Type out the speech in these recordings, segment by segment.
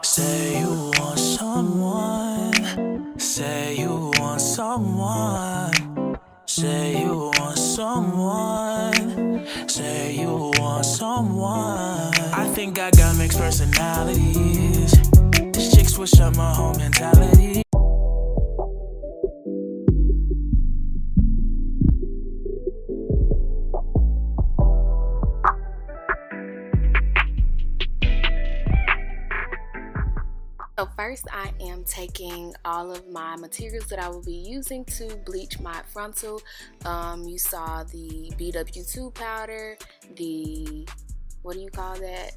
Say you want someone. Say you want someone. Say you want someone. Say you want someone. I think I got mixed personalities. This chick switch up my whole mentality. So first I am taking all of my materials that I will be using to bleach my frontal. You saw the BW2 powder, the, what do you call that?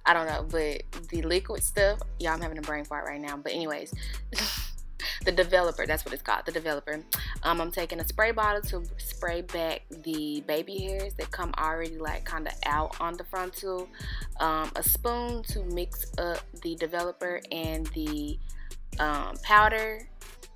I don't know, but the liquid stuff. Yeah, I'm having a brain fart right now, but anyways. The developer, that's what it's called, the developer. I'm taking a spray bottle to spray back the baby hairs that come already like kind of out on the frontal, a spoon to mix up the developer and the powder,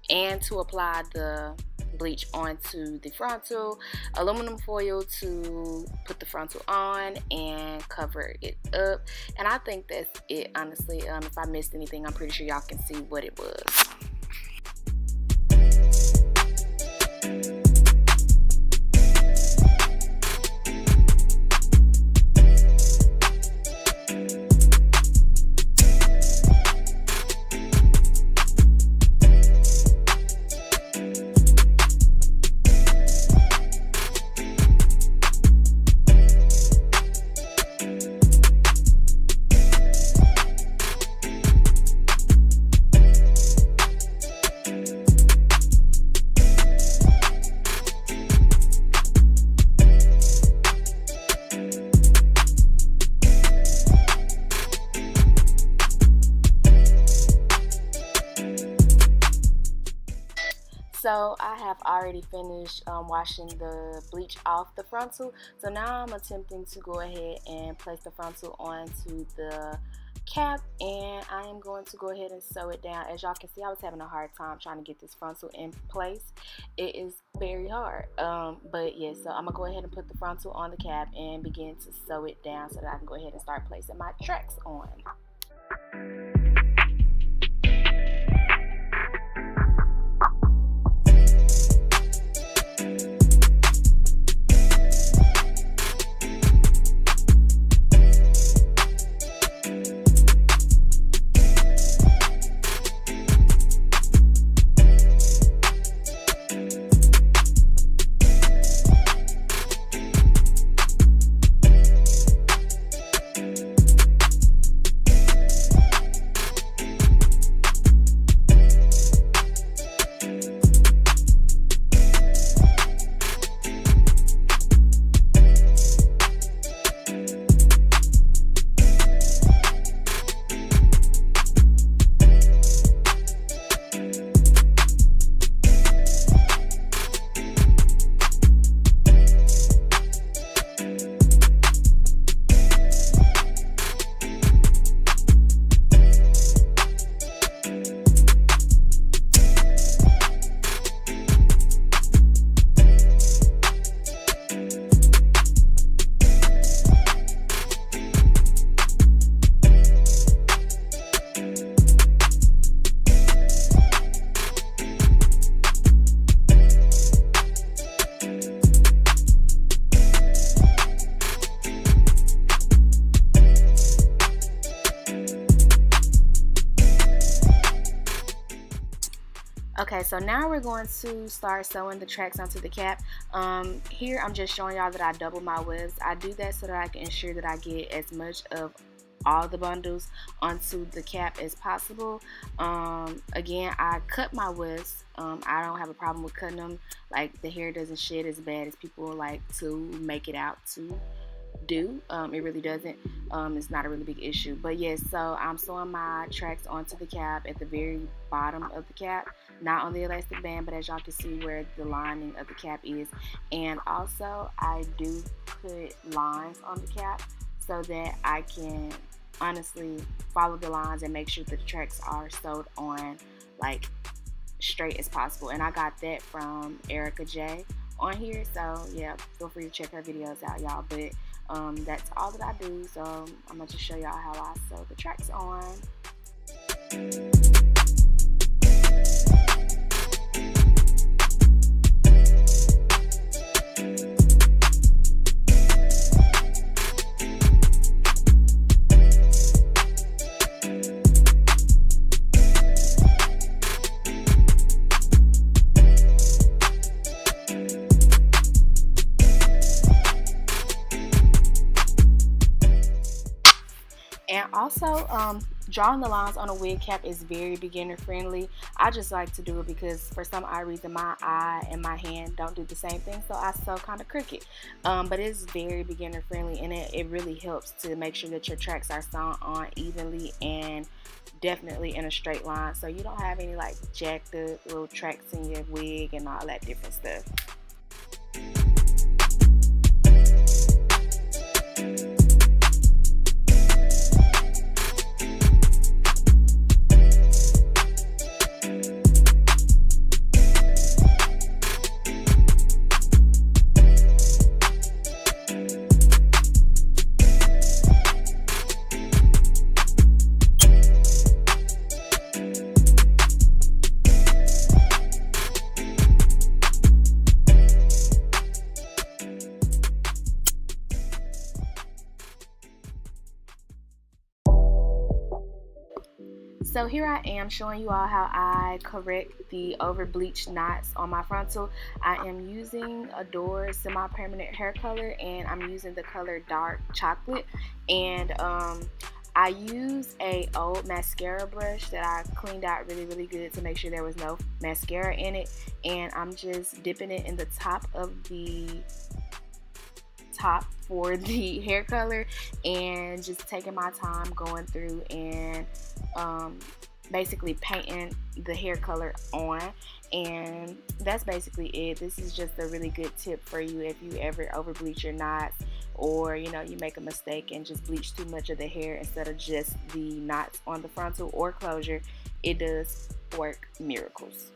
and to apply the bleach onto the frontal, aluminum foil to put the frontal on and cover it up. And I think that's it, honestly. If I missed anything, I'm pretty sure y'all can see what it was. So I have already finished washing the bleach off the frontal. So now I'm attempting to go ahead and place the frontal onto the cap, and I am going to go ahead and sew it down. As y'all can see, I was having a hard time trying to get this frontal in place. It is very hard, but yeah, so I'm gonna go ahead and put the frontal on the cap and begin to sew it down so that I can go ahead and start placing my tracks on. Okay, so now we're going to start sewing the tracks onto the cap. Here I'm just showing y'all that I double my webs. I do that so that I can ensure that I get as much of all the bundles onto the cap as possible. Again, I cut my webs. I don't have a problem with cutting them. Like, the hair doesn't shed as bad as people like to make it out to do. It really doesn't. It's not a really big issue. But yes, so I'm sewing my tracks onto the cap at the very bottom of the cap, not on the elastic band, but as y'all can see where the lining of the cap is. And also I do put lines on the cap so that I can honestly follow the lines and make sure the tracks are sewed on like straight as possible. And I got that from Erica J on here, so yeah, feel free to check her videos out, y'all. But that's all that I do, so I'm gonna just show y'all how I sew the tracks on. And also, drawing the lines on a wig cap is very beginner friendly. I just like to do it because for some odd reason my eye and my hand don't do the same thing, so I sew kind of crooked. But it's very beginner friendly, and it really helps to make sure that your tracks are sewn on evenly and definitely in a straight line, so you don't have any like jacked up little tracks in your wig and all that different stuff. So here I am showing you all how I correct the over bleached knots on my frontal. I am using Adore semi-permanent hair color, and I'm using the color dark chocolate. And I use a old mascara brush that I cleaned out really good to make sure there was no mascara in it, and I'm just dipping it in the top of the top for the hair color and just taking my time going through and basically painting the hair color on. And that's basically it. This is just a really good tip for you if you ever over bleach your knots, or you know, you make a mistake and just bleach too much of the hair instead of just the knots on the frontal or closure. It does work miracles.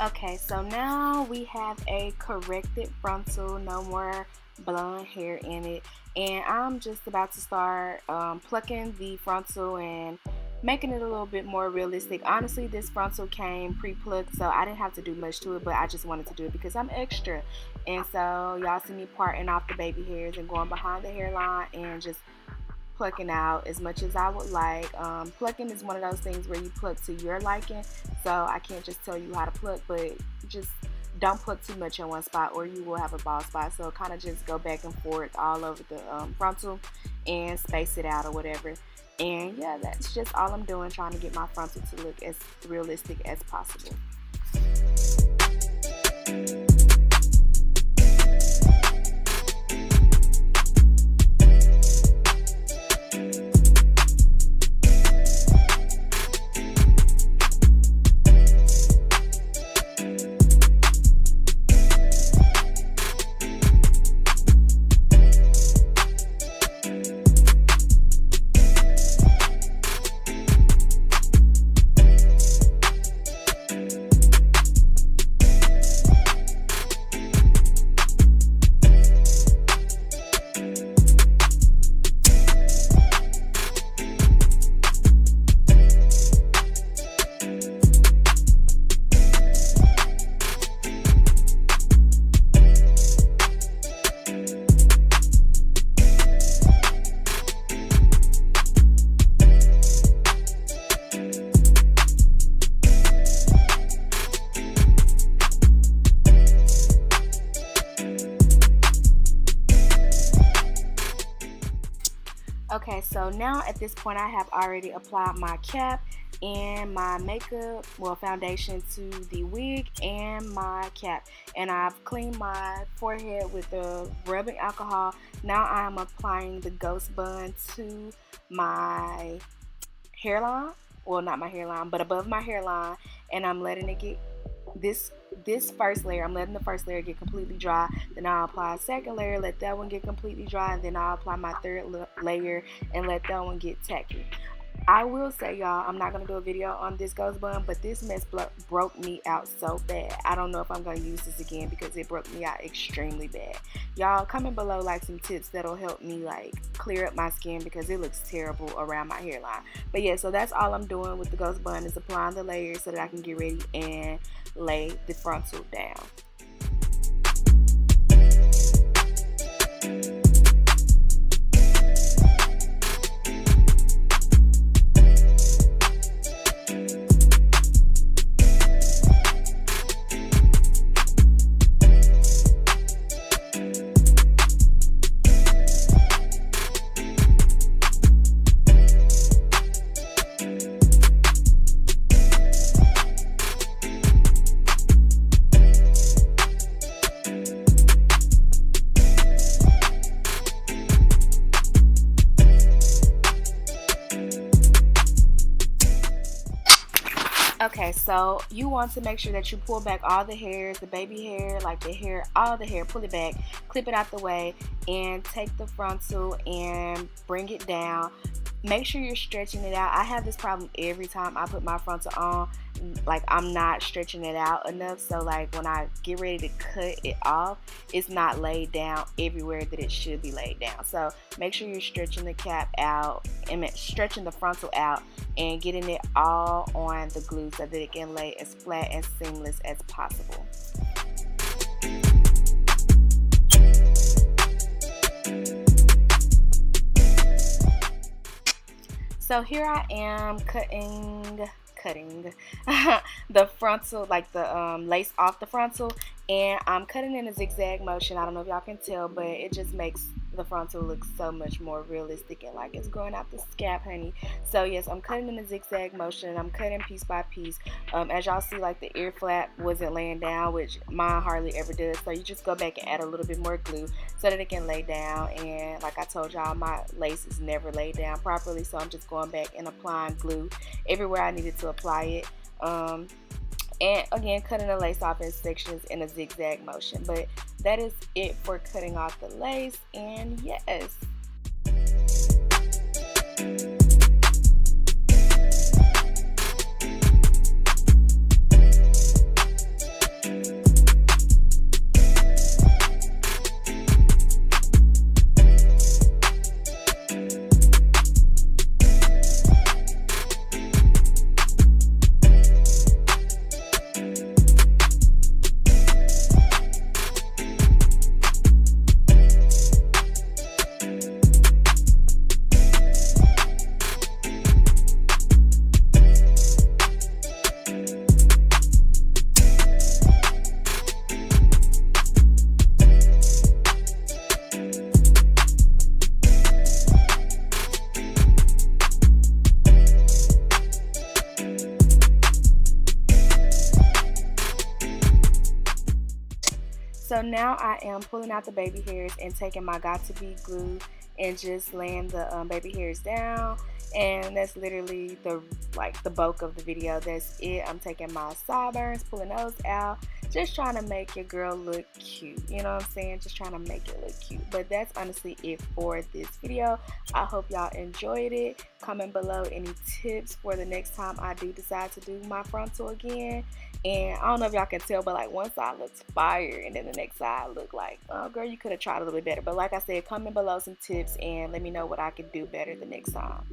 Okay, so now we have a corrected frontal, no more blonde hair in it, and I'm just about to start plucking the frontal and making it a little bit more realistic. Honestly, this frontal came pre-plucked, so I didn't have to do much to it, but I just wanted to do it because I'm extra. And so y'all see me parting off the baby hairs and going behind the hairline and just plucking out as much as I would like. Plucking is one of those things where you pluck to your liking, so I can't just tell you how to pluck, but just don't pluck too much in one spot or you will have a bald spot. So kind of just go back and forth all over the frontal and space it out or whatever. And yeah, that's just all I'm doing, trying to get my frontal to look as realistic as possible. Okay, so now at this point I have already applied my cap and my makeup, well, foundation to the wig and my cap, and I've cleaned my forehead with the rubbing alcohol. Now I'm applying the ghost bun to my hairline, well, not my hairline, but above my hairline, and I'm letting it get this first layer, I'm letting the first layer get completely dry. Then I'll apply a second layer, let that one get completely dry, and then I'll apply my third layer and let that one get tacky. I will say, y'all, I'm not going to do a video on this ghost bun, but this mess broke me out so bad. I don't know if I'm going to use this again because it broke me out extremely bad. Y'all, comment below like some tips that'll help me like clear up my skin because it looks terrible around my hairline. But yeah, so that's all I'm doing with the ghost bun is applying the layers so that I can get ready and lay the frontal down. Okay, so you want to make sure that you pull back all the hairs, the baby hair, like the hair, all the hair, pull it back, clip it out the way, and take the frontal and bring it down. Make sure you're stretching it out. I have this problem every time I put my frontal on, like I'm not stretching it out enough, so like when I get ready to cut it off, it's not laid down everywhere that it should be laid down. So make sure you're stretching the cap out and stretching the frontal out and getting it all on the glue so that it can lay as flat and seamless as possible. So here I am cutting the frontal, like the lace off the frontal, and I'm cutting in a zigzag motion. I don't know if y'all can tell, but it just makes the frontal look so much more realistic and like it's growing out the scalp, honey. So yes, I'm cutting in a zigzag motion and I'm cutting piece by piece. As y'all see, like the ear flap wasn't laying down, which mine hardly ever does, so you just go back and add a little bit more glue so that it can lay down. And like I told y'all, my lace is never laid down properly, so I'm just going back and applying glue everywhere I needed to apply it. And again, cutting the lace off in sections in a zigzag motion. But that is it for cutting off the lace, and yes. So now I am pulling out the baby hairs and taking my Got To Be glue and just laying the baby hairs down, and that's literally the bulk of the video. That's it. I'm taking my sideburns, pulling those out, just trying to make your girl look cute, you know what I'm saying, just trying to make it look cute. But that's honestly it for this video. I hope y'all enjoyed it. Comment below any tips for the next time I do decide to do my frontal again. And I don't know if y'all can tell, but like one side looks fire and then the next side look like, oh girl, you could have tried a little bit better. But like I said, comment below some tips and let me know what I could do better the next time.